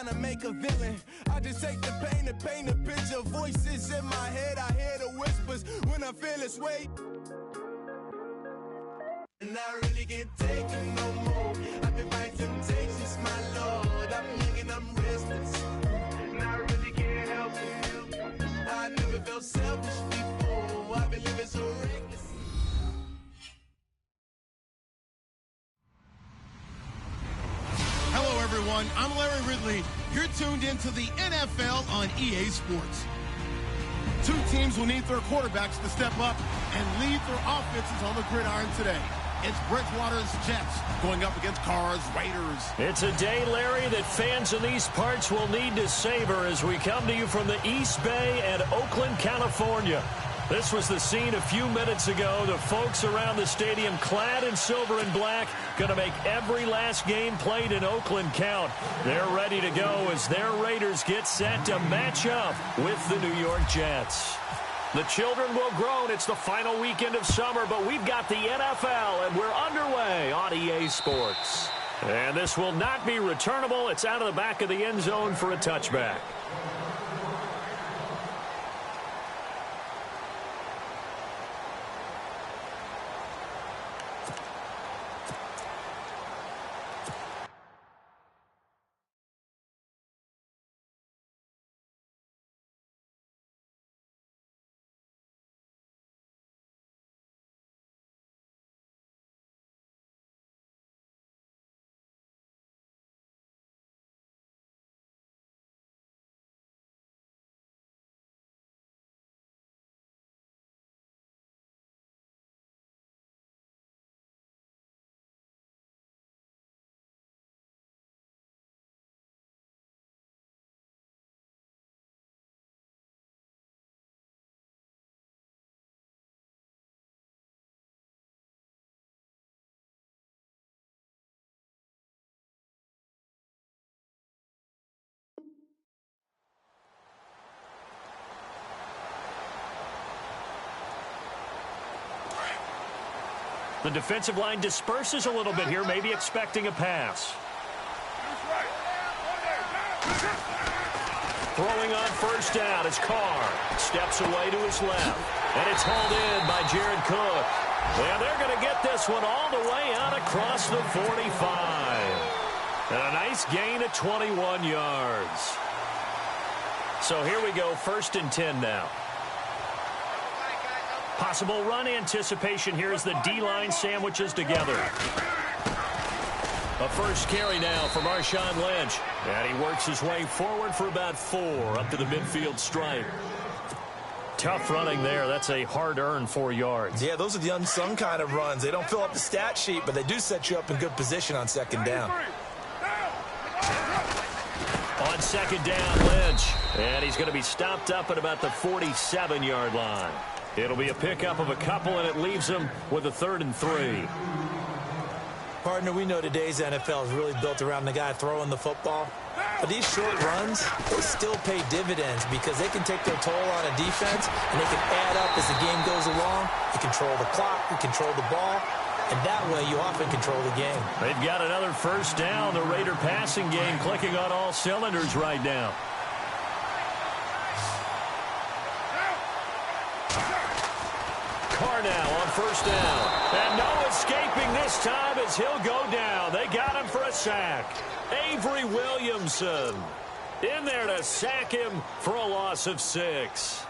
trying to make a villain. I just take the pain and paint a picture. Voices in my head, I hear the whispers when I feel this way. And I really can't take it no more. I've been fighting temptations, my Lord. I'm young and I'm restless, and I really can't help it. I never felt selfish before. I've been living so reckless. Hello, everyone. I'm Larry Ridley. You're tuned into the NFL on EA Sports. Two teams will need their quarterbacks to step up and lead their offenses on the gridiron today. It's Bridgewater's Jets going up against Carr's Raiders. It's a day, Larry, that fans in these parts will need to savor as we come to you from the East Bay and Oakland, California. This was the scene a few minutes ago. The folks around the stadium clad in silver and black going to make every last game played in Oakland count. They're ready to go as their Raiders get set to match up with the New York Jets. The children will groan. It's the final weekend of summer, but we've got the NFL, and we're underway on EA Sports. And this will not be returnable. It's out of the back of the end zone for a touchback. The defensive line disperses a little bit here, maybe expecting a pass. Throwing on first down is Carr. Steps away to his left. And it's hauled in by Jared Cook. And they're going to get this one all the way out across the 45. And a nice gain of 21 yards. So here we go, 1st and 10 now. Possible run anticipation here as the D-line sandwiches together. A first carry now for Marshawn Lynch. And he works his way forward for about 4 up to the midfield stripe. Tough running there. That's a hard-earned 4 yards. Yeah, those are the unsung kind of runs. They don't fill up the stat sheet, but they do set you up in good position on 2nd down. On 2nd down, Lynch. And he's going to be stopped up at about the 47-yard line. It'll be a pickup of a couple, and it leaves him with a 3rd and 3. Partner, we know today's NFL is really built around the guy throwing the football. But these short runs, they still pay dividends because they can take their toll on a defense, and they can add up as the game goes along. You control the clock, you control the ball, and that way you often control the game. They've got another first down. The Raider passing game clicking on all cylinders right now. Carr now on first down. And no escaping this time as he'll go down. They got him for a sack. Avery Williamson in there to sack him for a loss of 6.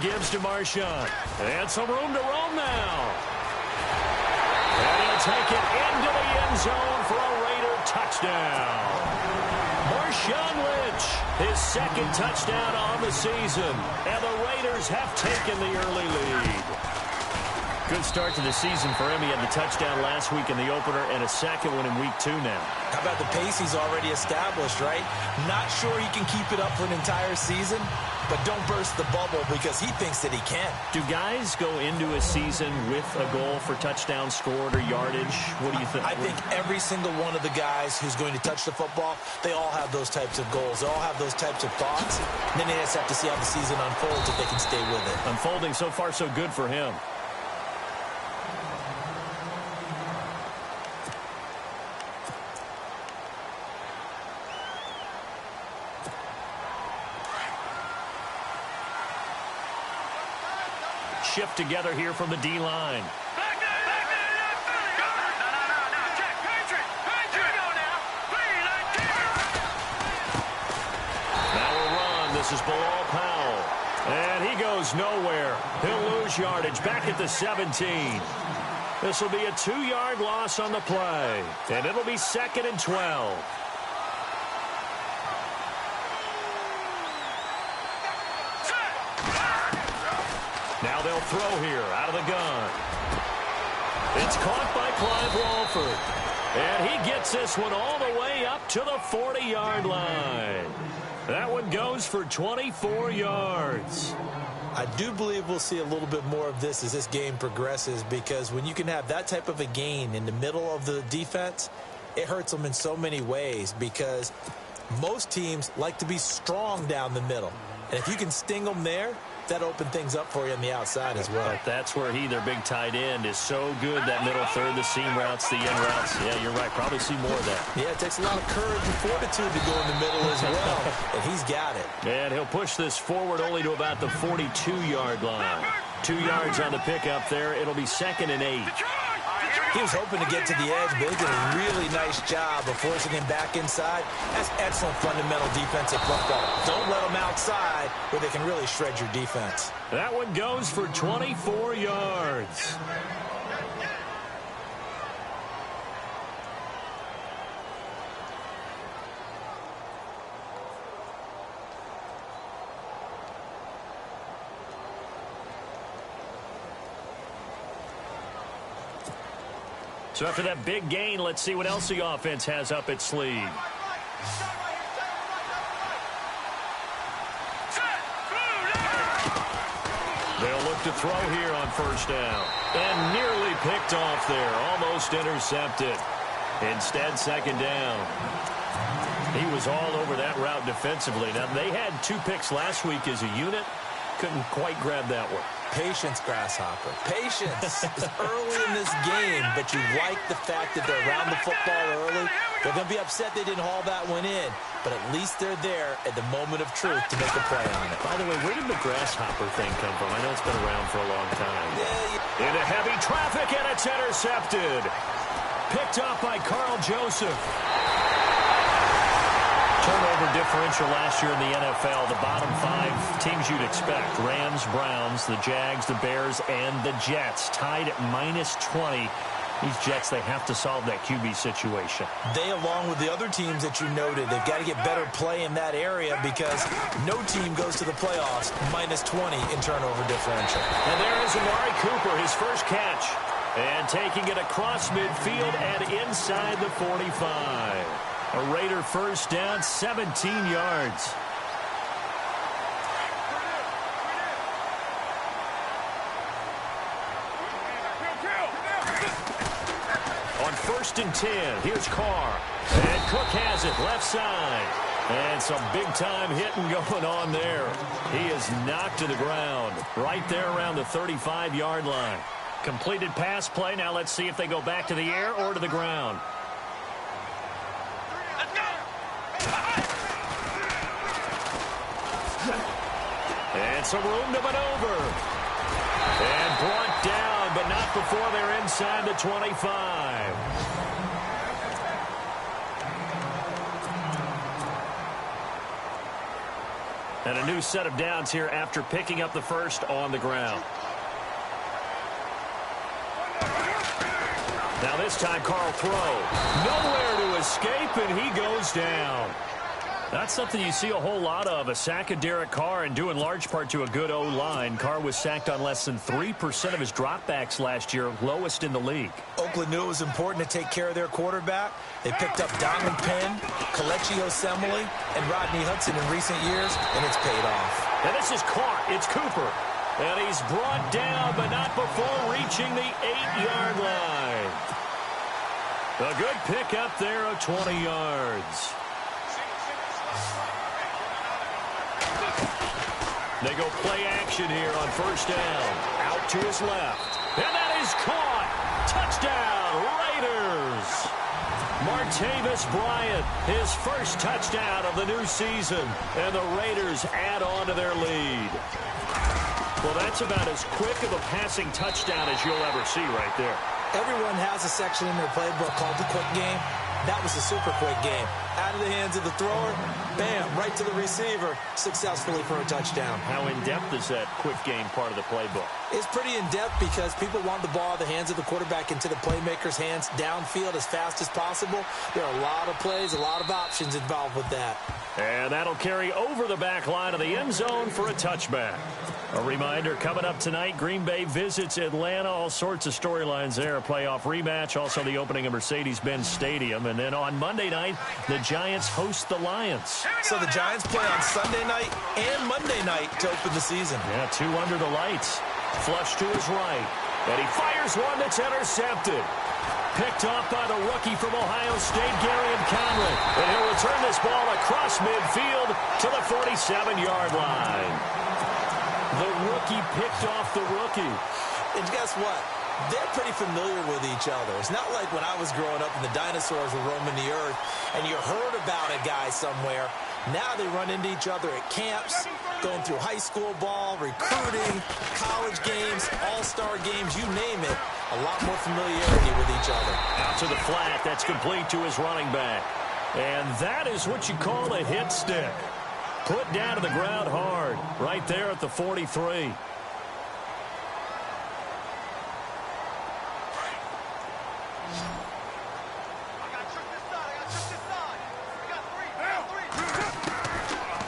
Gives to Marshawn. And some room to roam now. And he'll take it into the end zone for a Raider touchdown. Marshawn Lynch, his 2nd touchdown on the season. And the Raiders have taken the early lead. Good start to the season for him. He had the touchdown last week in the opener and a second one in week 2 now. How about the pace he's already established, right? Not sure he can keep it up for an entire season, but don't burst the bubble because he thinks that he can. Do guys go into a season with a goal for touchdown scored or yardage? What do you think? I think every single one of the guys who's going to touch the football, they all have those types of goals. They all have those types of thoughts. And then they just have to see how the season unfolds if they can stay with it. Unfolding so far so good for him. Shift together here from the D-line. Now a run. This is Bilal Powell. And he goes nowhere. He'll lose yardage back at the 17. This will be a 2-yard loss on the play. And it'll be 2nd and 12. Now they'll throw here out of the gun. It's caught by Clive Walford. And he gets this one all the way up to the 40-yard line. That one goes for 24 yards. I do believe we'll see a little bit more of this as this game progresses, because when you can have that type of a gain in the middle of the defense, it hurts them in so many ways, because most teams like to be strong down the middle. And if you can sting them there, that opened things up for you on the outside as well. But that's where their big tight end, is so good. That middle third, the seam routes, the in routes. Yeah, you're right. Probably see more of that. Yeah, it takes a lot of courage and fortitude to go in the middle as well. And he's got it. And he'll push this forward only to about the 42-yard line. 2 yards on the pickup there. It'll be 2nd and 8. He was hoping to get to the edge, but they did a really nice job of forcing him back inside. That's excellent fundamental defensive football. Don't let them outside where they can really shred your defense. That one goes for 24 yards. So after that big gain, let's see what else the offense has up its sleeve. They'll look to throw here on 1st down. And nearly picked off there. Almost intercepted. Instead, 2nd down. He was all over that route defensively. Now, they had 2 picks last week as a unit. Couldn't quite grab that one. Patience, Grasshopper. Patience is early in this game, but you like the fact that they're around the football early. They're going to be upset they didn't haul that one in, but at least they're there at the moment of truth to make a play on it. By the way, where did the Grasshopper thing come from? I know it's been around for a long time. Into heavy traffic, and it's intercepted. Picked off by Carl Joseph. Turnover differential last year in the NFL, the bottom 5 teams you'd expect. Rams, Browns, the Jags, the Bears, and the Jets. Tied at -20. These Jets, they have to solve that QB situation. They, along with the other teams that you noted, they've got to get better play in that area, because no team goes to the playoffs -20 in turnover differential. And there is Amari Cooper, his first catch. And taking it across midfield and inside the 45. A Raider 1st down, 17 yards. On 1st and 10, here's Carr. And Cook has it, left side. And some big-time hitting going on there. He is knocked to the ground right there around the 35-yard line. Completed pass play. Now let's see if they go back to the air or to the ground. And some room to maneuver. And brought down, but not before they're inside the 25. And a new set of downs here after picking up the first on the ground. Now this time, Carl throw. Nowhere to escape, and he goes down. That's something you see a whole lot of, a sack of Derek Carr, and due in large part to a good O-line. Carr was sacked on less than 3% of his dropbacks last year, lowest in the league. Oakland knew it was important to take care of their quarterback. They picked up Donovan Penn, Kelechi Osemele, and Rodney Hudson in recent years, and it's paid off. And this is caught. It's Cooper. And he's brought down, but not before reaching the 8-yard line. A good pick up there of 20 yards. They go play action here on first down. Out to his left. And that is caught. Touchdown, Raiders. Martavis Bryant, his first touchdown of the new season. And the Raiders add on to their lead. Well, that's about as quick of a passing touchdown as you'll ever see right there. Everyone has a section in their playbook called the quick game. That was a super quick game. Out of the hands of the thrower, bam, right to the receiver, successfully for a touchdown. How in-depth is that quick game part of the playbook? It's pretty in-depth because people want the ball out of the hands of the quarterback into the playmaker's hands downfield as fast as possible. There are a lot of plays, a lot of options involved with that. And that'll carry over the back line of the end zone for a touchback. A reminder, coming up tonight, Green Bay visits Atlanta. All sorts of storylines there. A playoff rematch, also the opening of Mercedes-Benz Stadium. And then on Monday night, the Giants host the Lions. So the Giants play on Sunday night and Monday night to open the season. Yeah, 2 under the lights. Flush to his right. And he fires one that's intercepted. Picked off by the rookie from Ohio State, Garyon Conley. And he'll return this ball across midfield to the 47-yard line. The rookie picked off the rookie. And guess what? They're pretty familiar with each other. It's not like when I was growing up and the dinosaurs were roaming the earth and you heard about a guy somewhere. Now they run into each other at camps, going through high school ball, recruiting, college games, all-star games, you name it. A lot more familiarity with each other. Out to the flat. That's complete to his running back. And that is what you call a hit stick. Put down to the ground hard, right there at the 43.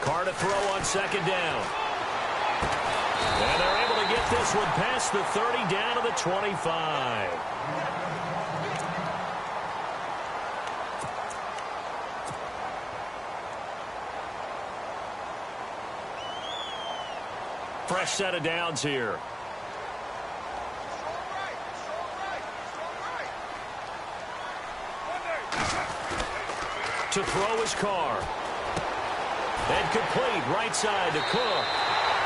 Carr to throw on second down. And they're able to get this one past the 30 down to the 25. Fresh set of downs here. To throw his Carr. And complete right side to Cook.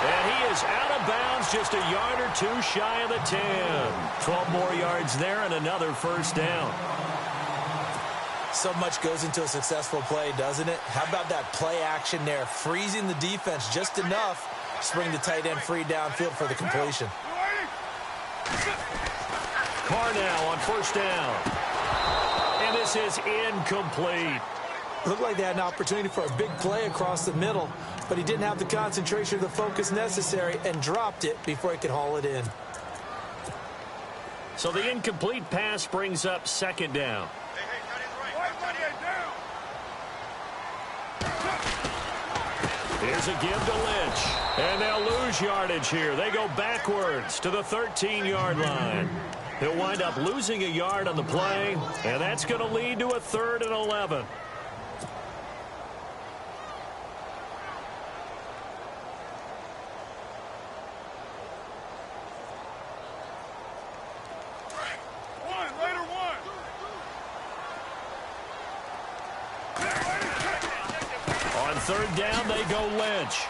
And he is out of bounds, just a yard or two shy of the 10. 12 more yards there and another first down. So much goes into a successful play, doesn't it? How about that play action there? Freezing the defense just enough to bring the tight end free downfield for the completion. Carr now on first down. And this is incomplete. Looked like they had an opportunity for a big play across the middle, but he didn't have the concentration or the focus necessary and dropped it before he could haul it in. So the incomplete pass brings up second down. Here's a give to Lynch. And they'll lose yardage here. They go backwards to the 13-yard line. He'll wind up losing a yard on the play, and that's going to lead to a 3rd and 11. Third down, they go Lynch.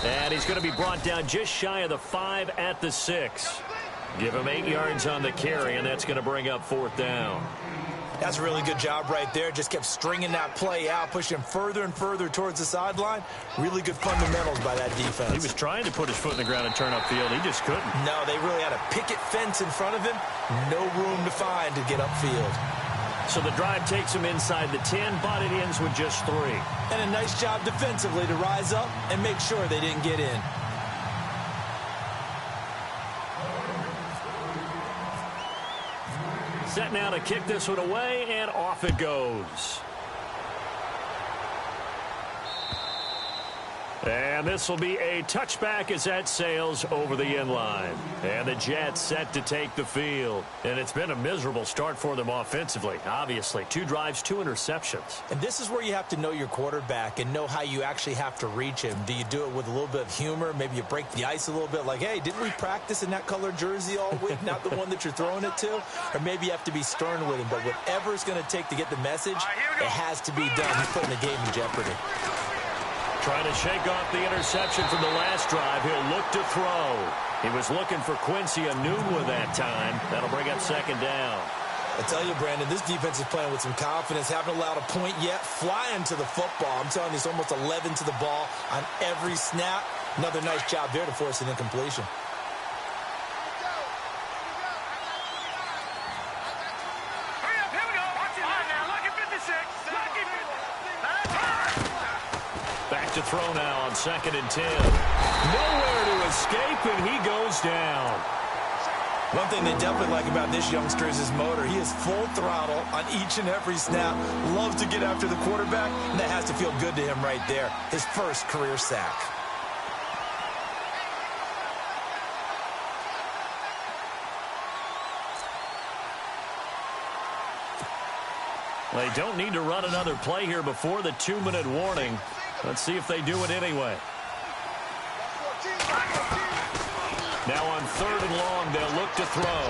And he's going to be brought down just shy of the 5 at the 6. Give him 8 yards on the carry, and that's going to bring up 4th down. That's a really good job right there. Just kept stringing that play out, pushing him further and further towards the sideline. Really good fundamentals by that defense. He was trying to put his foot in the ground and turn upfield. He just couldn't. No, they really had a picket fence in front of him. No room to find to get upfield. So the drive takes him inside the 10, but it ends with just 3. And a nice job defensively to rise up and make sure they didn't get in. Set now to kick this one away, and off it goes. And this will be a touchback as that sails over the inline. And the Jets set to take the field. And it's been a miserable start for them offensively, obviously. 2 drives, 2 interceptions. And this is where you have to know your quarterback and know how you actually have to reach him. Do you do it with a little bit of humor? Maybe you break the ice a little bit like, hey, didn't we practice in that colored jersey all week? Not the one that you're throwing it to? Or maybe you have to be stern with him. But whatever it's going to take to get the message, it has to be done. He's putting the game in jeopardy. Trying to shake off the interception from the last drive. He'll look to throw. He was looking for Quincy Enunwa that time. That'll bring up second down. I tell you, Brandon, this defense is playing with some confidence. Haven't allowed a point yet. Flying to the football. I'm telling you, it's almost 11 to the ball on every snap. Another nice job there to force an incompletion. Back to throw now on 2nd and 10. Nowhere to escape, and he goes down. One thing they definitely like about this youngster is his motor. He is full throttle on each and every snap. Loves to get after the quarterback, and that has to feel good to him right there. His first career sack. They don't need to run another play here before the 2-minute warning. Let's see if they do it anyway. Now on 3rd and long, they'll look to throw.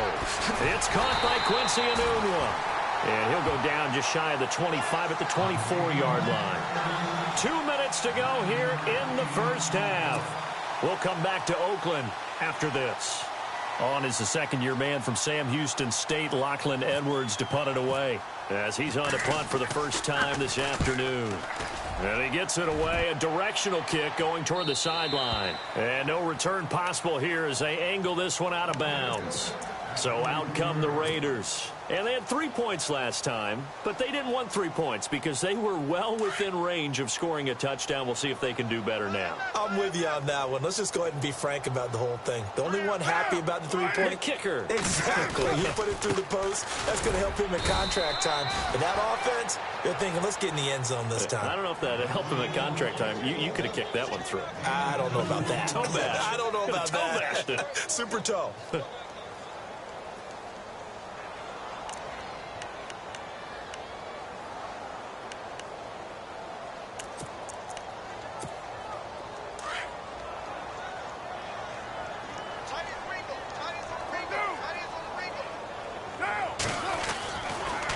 It's caught by Quincy Enunwa. And he'll go down just shy of the 25 at the 24-yard line. 2 minutes to go here in the first half. We'll come back to Oakland after this. On is the second-year man from Sam Houston State, Lachlan Edwards, to punt it away, as he's on to punt for the first time this afternoon. And he gets it away, a directional kick going toward the sideline. And no return possible here as they angle this one out of bounds. So out come the Raiders. And they had 3 points last time, but they didn't want 3 points because they were well within range of scoring a touchdown. We'll see if they can do better now. I'm with you on that one. Let's just go ahead and be frank about the whole thing. The only one happy about the 3-point the kicker. Exactly. He put it through the post. That's going to help him in contract time. But that offense, they're thinking, let's get in the end zone this time. I don't know if that helped him in contract time. You could have kicked that one through. I don't know about that. Toe bash. I don't know about toe that. Bashed it. Super toe.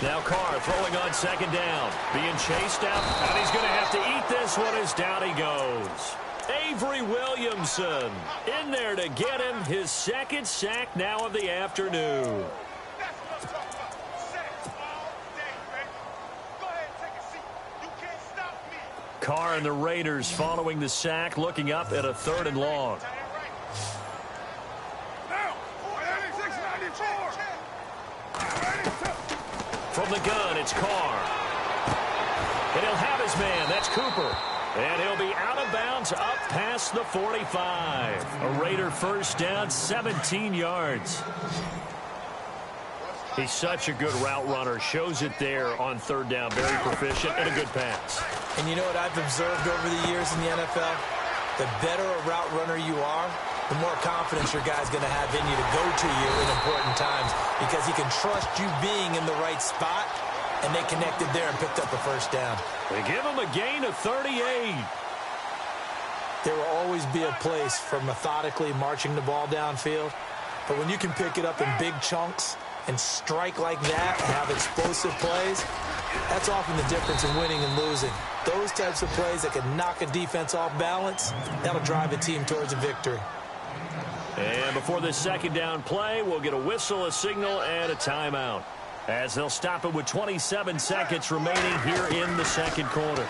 Now Carr throwing on 2nd down. Being chased out, and he's going to have to eat this one as down he goes. Avery Williamson in there to get him his 2nd sack now of the afternoon. Carr and the Raiders following the sack, looking up at a 3rd and long. From the gun, it's Carr. And he'll have his man. That's Cooper. And he'll be out of bounds up past the 45. A Raider first down, 17 yards. He's such a good route runner. Shows it there on 3rd down. Very proficient and a good pass. And you know what I've observed over the years in the NFL? The better a route runner you are, the more confidence your guy's going to have in you to go to you in important times because he can trust you being in the right spot, and they connected there and picked up a first down. They give him a gain of 38. There will always be a place for methodically marching the ball downfield, but when you can pick it up in big chunks and strike like that and have explosive plays, that's often the difference in winning and losing. Those types of plays that can knock a defense off balance, that'll drive a team towards a victory. And before this 2nd down play, we'll get a whistle, a signal, and a timeout, as they'll stop it with 27 seconds remaining here in the 2nd quarter.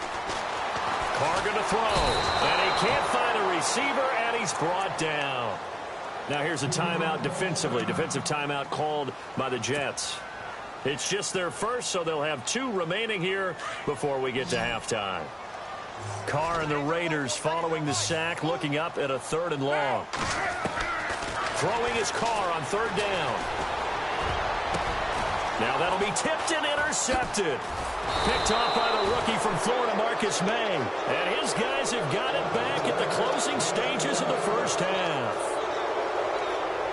Carr going to throw, and he can't find a receiver, and he's brought down. Now here's a timeout defensively. Defensive timeout called by the Jets. It's just their first, so they'll have 2 remaining here before we get to halftime. Carr and the Raiders following the sack, looking up at a 3rd and long. Throwing his Carr on 3rd down. Now that'll be tipped and intercepted. Picked off by the rookie from Florida, Marcus May. And his guys have got it back at the closing stages of the first half.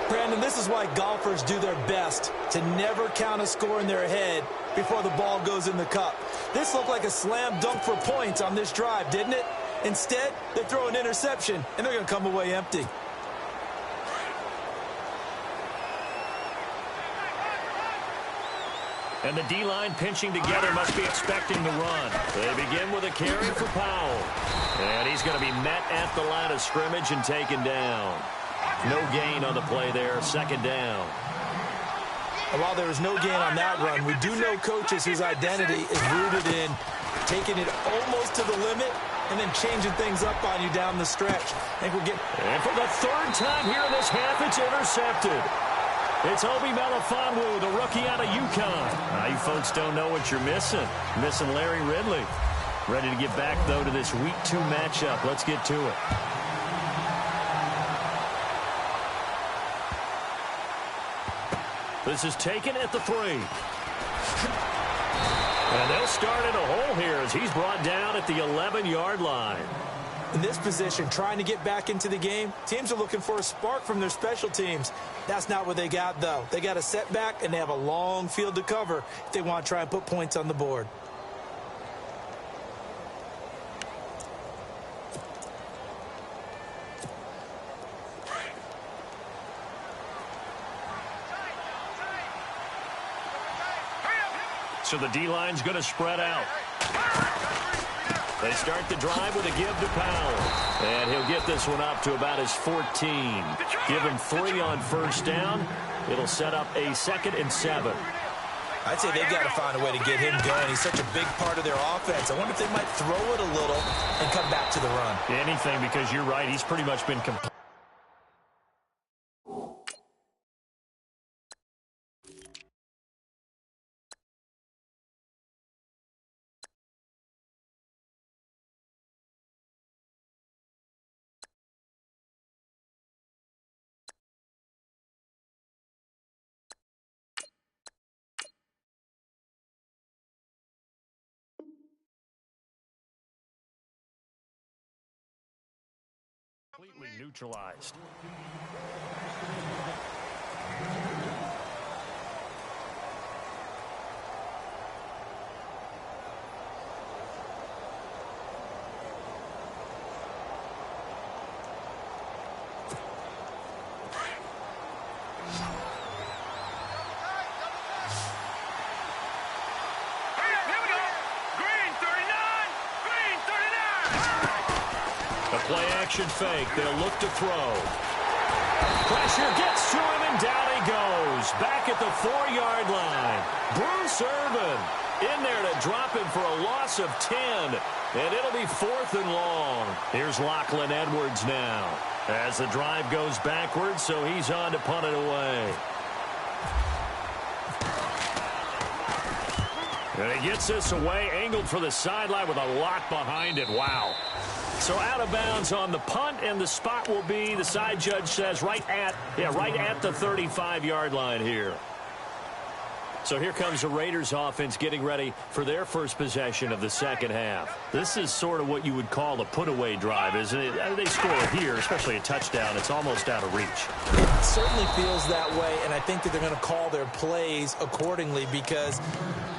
Brandon, this is why golfers do their best to never count a score in their head before the ball goes in the cup. This looked like a slam dunk for points on this drive, didn't it? Instead, they throw an interception, and they're going to come away empty. And the D-line pinching together must be expecting the run. They begin with a carry for Powell. And he's going to be met at the line of scrimmage and taken down. No gain on the play there, second down. And while there was no gain on that run, we do know coaches whose identity is rooted in taking it almost to the limit and then changing things up on you down the stretch. I think we're getting... And for the third time here in this half, it's intercepted. It's Obi Melifonwu, the rookie out of UConn. Now, you folks don't know what you're missing. Missing Larry Ridley. Ready to get back, though, to this Week 2 matchup. Let's get to it. This is taken at the 3. And they'll start in a hole here as he's brought down at the 11-yard line. In this position, trying to get back into the game, teams are looking for a spark from their special teams. That's not what they got, though. They got a setback, and they have a long field to cover if they want to try and put points on the board. So the D-line's going to spread out. They start the drive with a give to Powell. And he'll get this one up to about his 14. Give him 3 on first down. It'll set up a 2nd and 7. I'd say they've got to find a way to get him going. He's such a big part of their offense. I wonder if they might throw it a little and come back to the run. Anything, because you're right. He's pretty much been complete. Completely neutralized. Play action fake. They'll look to throw. Pressure gets to him, and down he goes. Back at the 4-yard line. Bruce Irvin in there to drop him for a loss of 10. And it'll be 4th and long. Here's Lachlan Edwards now. As the drive goes backwards, so he's on to punt it away. And he gets this away, angled for the sideline with a lot behind it. Wow. So out of bounds on the punt, and the spot will be, the side judge says, right at the 35-yard line here. So here comes the Raiders offense getting ready for their first possession of the second half. This is sort of what you would call a put-away drive, isn't it? They score here, especially a touchdown. It's almost out of reach. It certainly feels that way, and I think that they're going to call their plays accordingly, because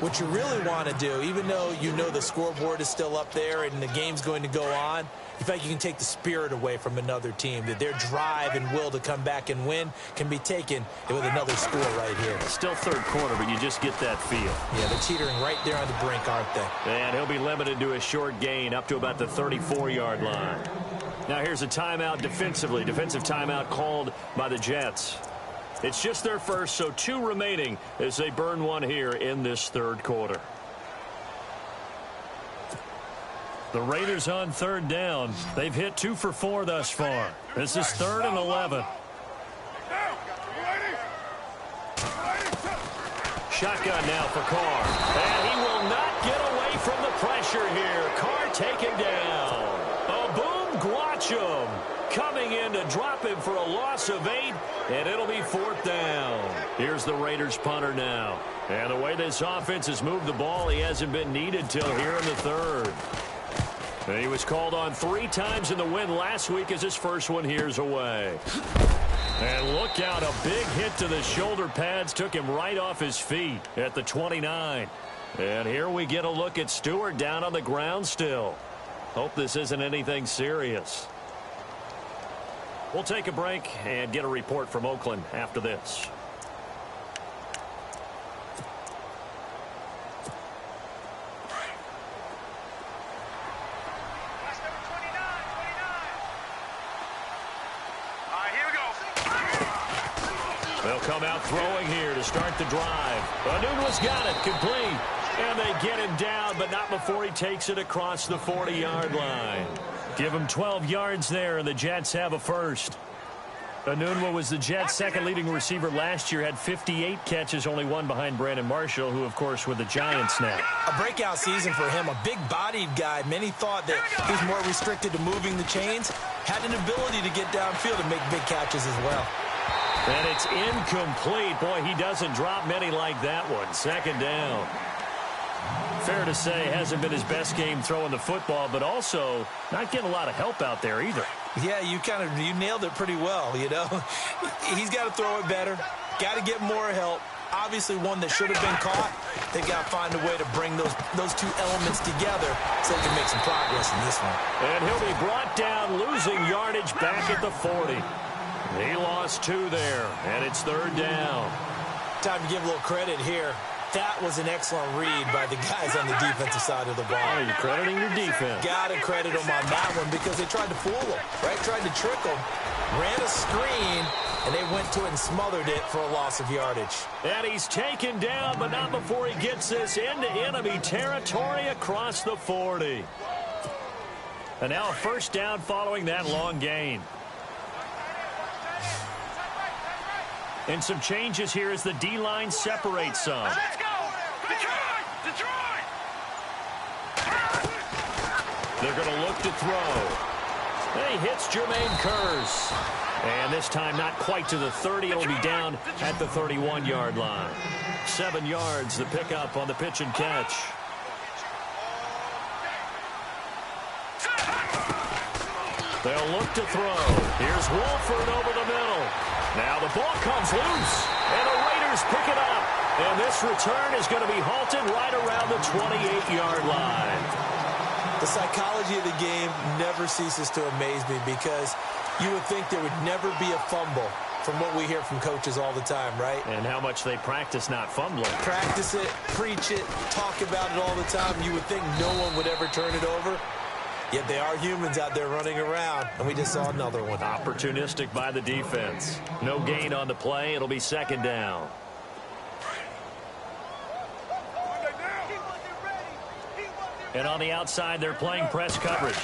what you really want to do, even though you know the scoreboard is still up there and the game's going to go on, in fact, you can take the spirit away from another team, that their drive and will to come back and win can be taken with another score right here. Still third quarter, but you just get that feel. Yeah, they're teetering right there on the brink, aren't they? And he'll be limited to a short gain up to about the 34-yard line. Now here's a timeout defensively. Defensive timeout called by the Jets. It's just their first, so 2 remaining as they burn one here in this third quarter. The Raiders on third down. They've hit 2 for 4 thus far. This is 3rd and 11. Shotgun now for Carr. And he will not get away from the pressure here. Carr taken down. A boom Guachum coming in looking to drop him for a loss of 8, and it'll be 4th down. Here's the Raiders punter now. And the way this offense has moved the ball, he hasn't been needed till here in the 3rd. And he was called on 3 times in the win last week as his first one here's away. And look out, a big hit to the shoulder pads took him right off his feet at the 29. And here we get a look at Stewart down on the ground still. Hope this isn't anything serious. We'll take a break and get a report from Oakland after this. They'll come out throwing here to start the drive. Anunwa's got it, complete. And they get him down, but not before he takes it across the 40-yard line. Give him 12 yards there, and the Jets have a first. Anunwa was the Jets' second leading receiver last year, had 58 catches, only one behind Brandon Marshall, who, of course, were the Giants now. A breakout season for him, a big-bodied guy. Many thought that he was more restricted to moving the chains. Had an ability to get downfield and make big catches as well. And it's incomplete. Boy, he doesn't drop many like that one. 2nd down. Fair to say, hasn't been his best game throwing the football, but also not getting a lot of help out there either. Yeah, you nailed it pretty well, you know. He's got to throw it better. Got to get more help. Obviously one that should have been caught. They've got to find a way to bring those two elements together so they can make some progress in this one. And he'll be brought down, losing yardage back at the 40. He lost 2 there, and it's 3rd down. Time to give a little credit here. That was an excellent read by the guys on the defensive side of the ball. Oh, you're crediting your defense. Got to credit them on that one because they tried to fool them, right? Tried to trick them. Ran a screen, and they went to it and smothered it for a loss of yardage. And he's taken down, but not before he gets this into enemy territory across the 40. And now a first down following that long gain. And some changes here as the D-line separates some. Let's go! Detroit! Detroit! They're going to look to throw. And he hits Jermaine Kearse. And this time not quite to the 30. It'll be down at the 31-yard line. 7 yards, the pickup on the pitch and catch. They'll look to throw. Here's Wolford over the middle. Now the ball comes loose, and the Raiders pick it up. And this return is going to be halted right around the 28-yard line. The psychology of the game never ceases to amaze me because you would think there would never be a fumble from what we hear from coaches all the time, right? And how much they practice not fumbling. Practice it, preach it, talk about it all the time. You would think no one would ever turn it over. Yet they are humans out there running around, and we just saw another one. Opportunistic by the defense. No gain on the play. It'll be 2nd down. And on the outside, they're playing press coverage.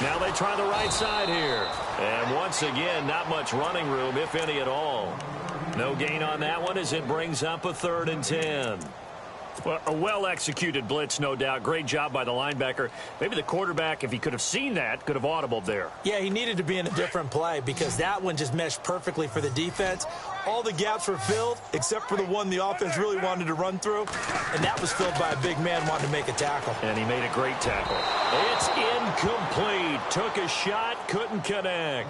Now they try the right side here. And once again, not much running room, if any at all. No gain on that one as it brings up a 3rd and 10. Well, a well-executed blitz, no doubt. Great job by the linebacker. Maybe the quarterback, if he could have seen that, could have audibled there. Yeah, he needed to be in a different play because that one just meshed perfectly for the defense. All the gaps were filled except for the one the offense really wanted to run through, and that was filled by a big man wanting to make a tackle. And he made a great tackle. It's incomplete. Took a shot, couldn't connect.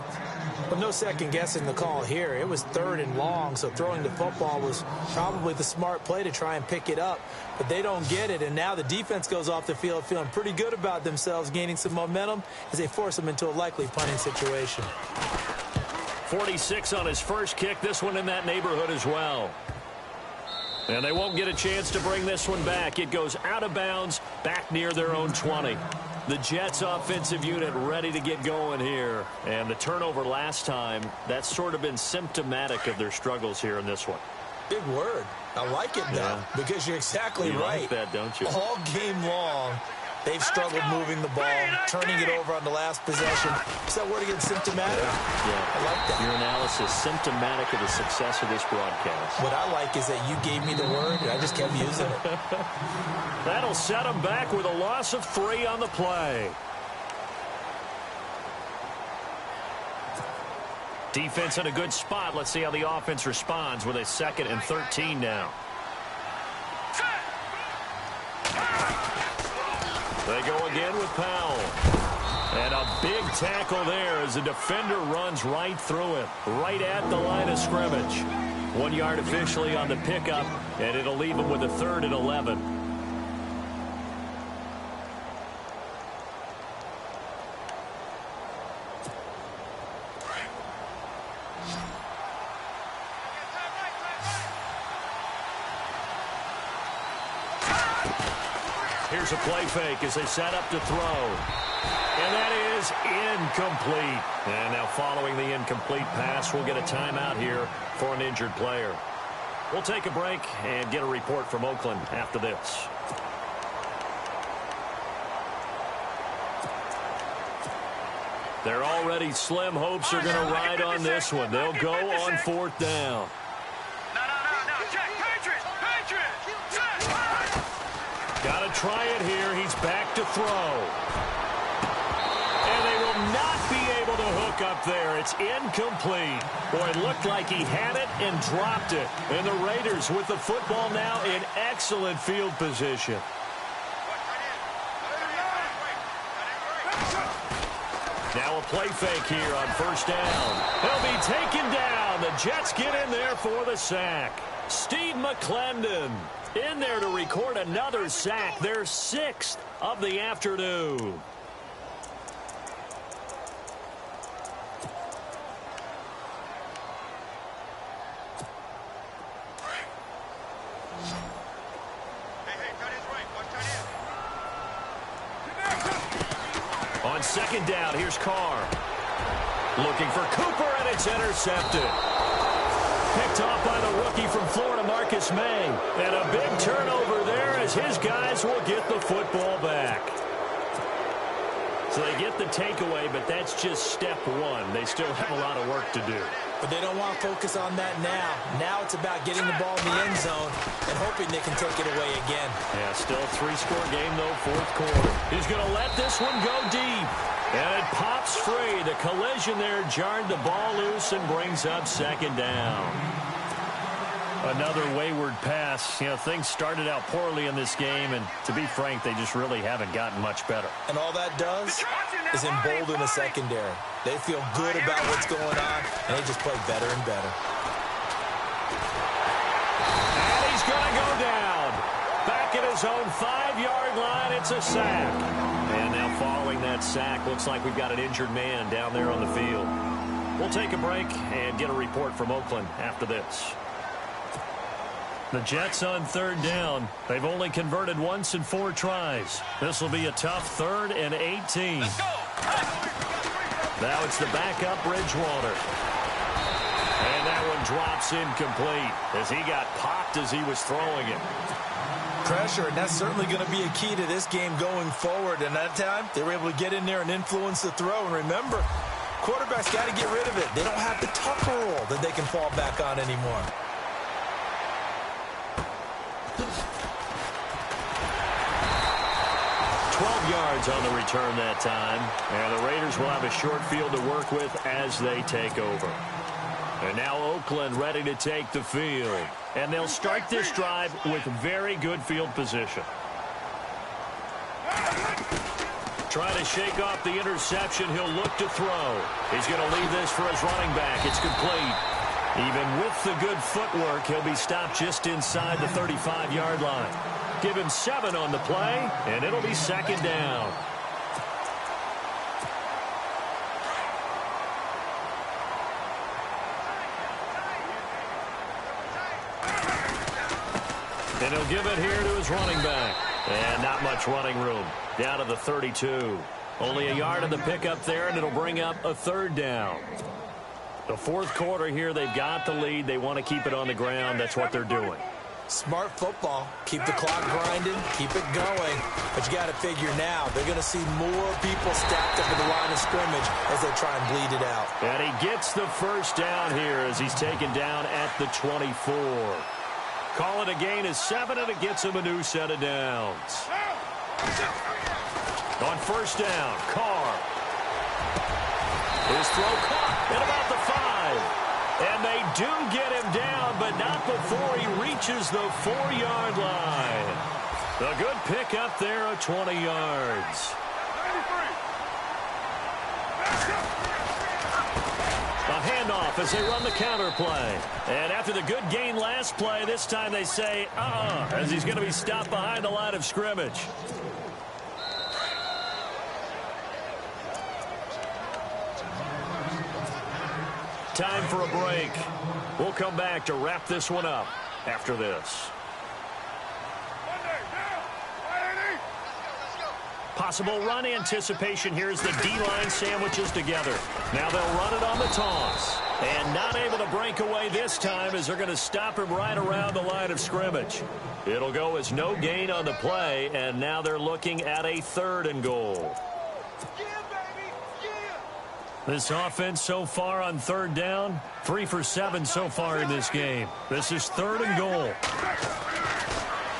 But no second guessing the call here. It was 3rd and long, so throwing the football was probably the smart play to try and pick it up. But they don't get it, and now the defense goes off the field feeling pretty good about themselves, gaining some momentum as they force them into a likely punting situation. 46 on his first kick, this one in that neighborhood as well. And they won't get a chance to bring this one back. It goes out of bounds, back near their own 20. The Jets offensive unit ready to get going here. And the turnover last time, that's sort of been symptomatic of their struggles here in this one. Big word. I like it now because you're exactly right. You like that, don't you? All game long, they've struggled moving the ball, turning it over on the last possession. Is that word again, symptomatic? Yeah. I like that. Your analysis, symptomatic of the success of this broadcast. What I like is that you gave me the word, and I just kept using it. That'll set them back with a loss of 3 on the play. Defense in a good spot. Let's see how the offense responds with a 2nd and 13 now. They go again with Powell. And a big tackle there as the defender runs right through him, right at the line of scrimmage. 1 yard officially on the pickup, and it'll leave him with a 3rd and 11. Here's a play fake as they set up to throw. And that is incomplete. And now following the incomplete pass, we'll get a timeout here for an injured player. We'll take a break and get a report from Oakland after this. Their already slim hopes are going to ride on this one. They'll go on 4th down. Got to try it here. He's back to throw. And they will not be able to hook up there. It's incomplete. Boy, it looked like he had it and dropped it. And the Raiders with the football now in excellent field position. Now a play fake here on 1st down. He'll be taken down. The Jets get in there for the sack. Steve McClendon in there to record another sack, their 6th of the afternoon. On 2nd down, here's Carr. Looking for Cooper, and it's intercepted. Picked off by the rookie from Florida, Marcus May. And a big turnover there as his guys will get the football back. So they get the takeaway, but that's just step 1. They still have a lot of work to do. But they don't want to focus on that now. Now it's about getting the ball in the end zone and hoping they can take it away again. Yeah, still a 3-score game, though, 4th quarter. He's going to let this one go deep. And it pops free. The collision there jarred the ball loose and brings up 2nd down. Another wayward pass. You know, things started out poorly in this game, and to be frank, they just really haven't gotten much better. And all that does is embolden the secondary. They feel good about what's going on, and they just play better and better. And he's going to go down. Back at his own 5-yard line, it's a sack. And now following that sack, looks like we've got an injured man down there on the field. We'll take a break and get a report from Oakland after this. The Jets on 3rd down. They've only converted once in 4 tries. This will be a tough 3rd and 18. Now it's the backup Bridgewater. And that one drops incomplete as he got popped as he was throwing it. Pressure, and that's certainly going to be a key to this game going forward. And that time, they were able to get in there and influence the throw. And remember, quarterbacks got to get rid of it. They don't have the Tucker rule that they can fall back on anymore. 12 yards on the return that time. And the Raiders will have a short field to work with as they take over. And now Oakland ready to take the field. And they'll start this drive with very good field position. Trying to shake off the interception. He'll look to throw. He's going to leave this for his running back. It's complete. Even with the good footwork, he'll be stopped just inside the 35-yard line. Give him 7 on the play, and it'll be 2nd down. And he'll give it here to his running back. And not much running room. Down to the 32. Only a yard of the pickup there, and it'll bring up a 3rd down. The 4th quarter here, they've got the lead. They want to keep it on the ground. That's what they're doing. Smart football. Keep the clock grinding. Keep it going. But you got to figure now, they're going to see more people stacked up at the line of scrimmage as they try and bleed it out. And he gets the 1st down here as he's taken down at the 24. Call it a gain of 7, and it gets him a new set of downs. On 1st down, Carr. His throw caught at about the 5. And they do get him down, but not before he reaches the 4-yard line. A good pick up there at 20 yards. A handoff as they run the counter play. And after the good gain last play, this time they say, as he's going to be stopped behind the line of scrimmage. Time for a break. We'll come back to wrap this one up after this. Possible run anticipation here as the D-line sandwiches together. Now they'll run it on the toss. And not able to break away this time as they're going to stop him right around the line of scrimmage. It'll go as no gain on the play, and now they're looking at a 3rd and goal. This offense so far on 3rd down, 3 for 7 so far in this game. This is 3rd and goal.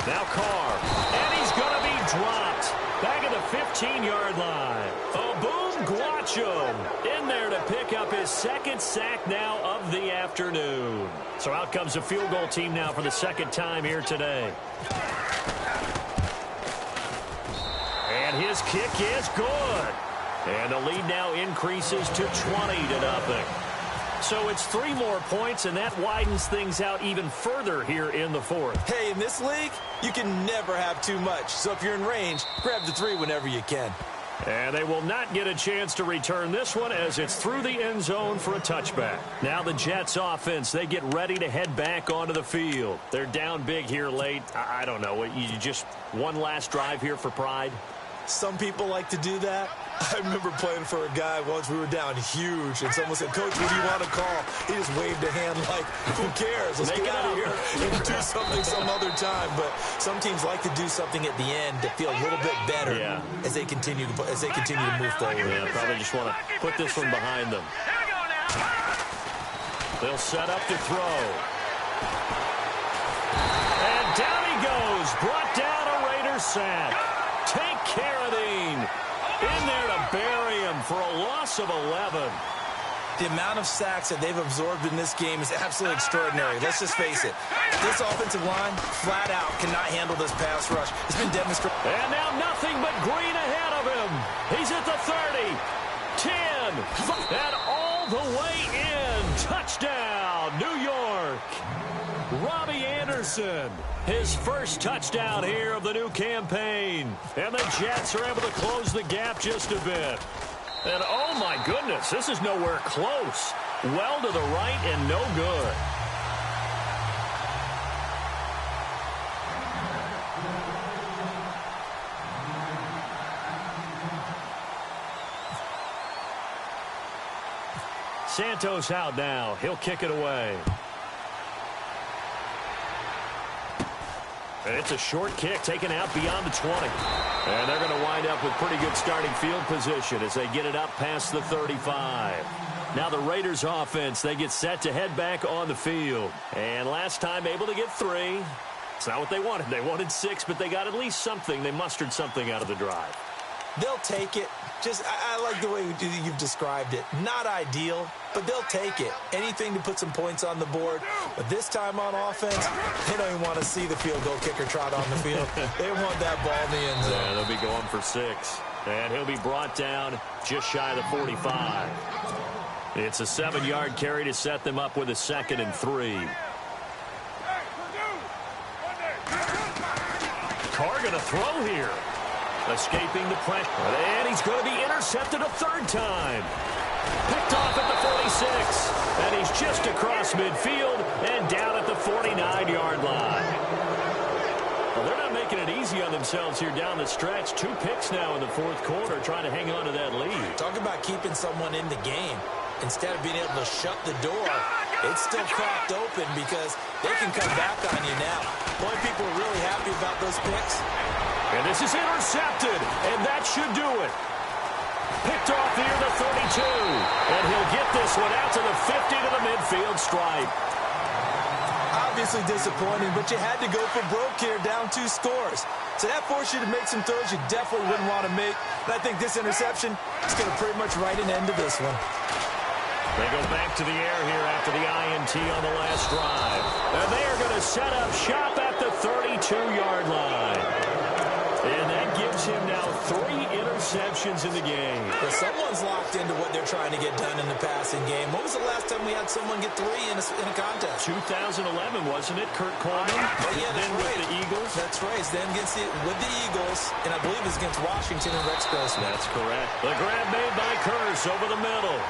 Now Carr, and he's going to be dropped. Back at the 15-yard line. Boom Guachum in there to pick up his 2nd sack now of the afternoon. So out comes the field goal team now for the 2nd time here today. And his kick is good. And the lead now increases to 20-0. So it's 3 more points, and that widens things out even further here in the 4th. Hey, in this league, you can never have too much. So if you're in range, grab the 3 whenever you can. And they will not get a chance to return this one as it's through the end zone for a touchback. Now the Jets offense, they get ready to head back onto the field. They're down big here late. I don't know. You just one last drive here for pride? Some people like to do that. I remember playing for a guy once. We were down huge, and someone said, "Coach, what do you want to call?" He just waved a hand like, "Who cares? Let's get out of here and do something some other time." But some teams like to do something at the end to feel a little bit better as they continue to move forward. Yeah, probably just want to put this one behind them. They'll set up to throw. And down he goes. Brought down a Raider sack. Take Carradine in there to bury him for a loss of 11. The amount of sacks that they've absorbed in this game is absolutely extraordinary. Let's just face it. This offensive line, flat out, cannot handle this pass rush. It's been demonstrated. And now nothing but green ahead of him. He's at the 30, 10, and all the way in. Touchdown, New York. Robbie Anderson, his first touchdown here of the new campaign. And the Jets are able to close the gap just a bit. And oh my goodness, this is nowhere close. Well to the right and no good. Santos out now. He'll kick it away. And it's a short kick taken out beyond the 20. And they're going to wind up with pretty good starting field position as they get it up past the 35. Now the Raiders offense, they get set to head back on the field. And last time able to get 3. It's not what they wanted. They wanted 6, but they got at least something. They mustered something out of the drive. They'll take it. I like the way you've described it. Not ideal, but they'll take it. Anything to put some points on the board. But this time on offense, they don't even want to see the field goal kicker trot on the field. They want that ball in the end zone. Yeah, they'll be going for 6. And he'll be brought down just shy of the 45. It's a 7-yard carry to set them up with a 2nd and 3. Carr going to throw here. Escaping the pressure. And he's going to be intercepted a 3rd time. Picked off at the 46. And he's just across midfield and down at the 49-yard line. Well, they're not making it easy on themselves here down the stretch. 2 picks now in the 4th quarter trying to hang on to that lead. Talk about keeping someone in the game. Instead of being able to shut the door, it's still cracked open because they can come back on you now. Boy, people are really happy about those picks. And this is intercepted, and that should do it. Picked off near the 32, and he'll get this one out to the 50 to the midfield stripe. Obviously disappointing, but you had to go for broke here, down 2 scores. So that forced you to make some throws you definitely wouldn't want to make. And I think this interception is going to pretty much write an end to this one. They go back to the air here after the INT on the last drive. And they are going to set up shop at the 32-yard line. And that gives him now 3 interceptions in the game. But someone's locked into what they're trying to get done in the passing game. When was the last time we had someone get 3 in a contest? 2011, wasn't it? Kurt Coleman? Yeah, then right. with the Eagles? That's right. Then with the Eagles, and I believe it's against Washington and Rex Grossman. That's correct. The grab made by Curse over the middle.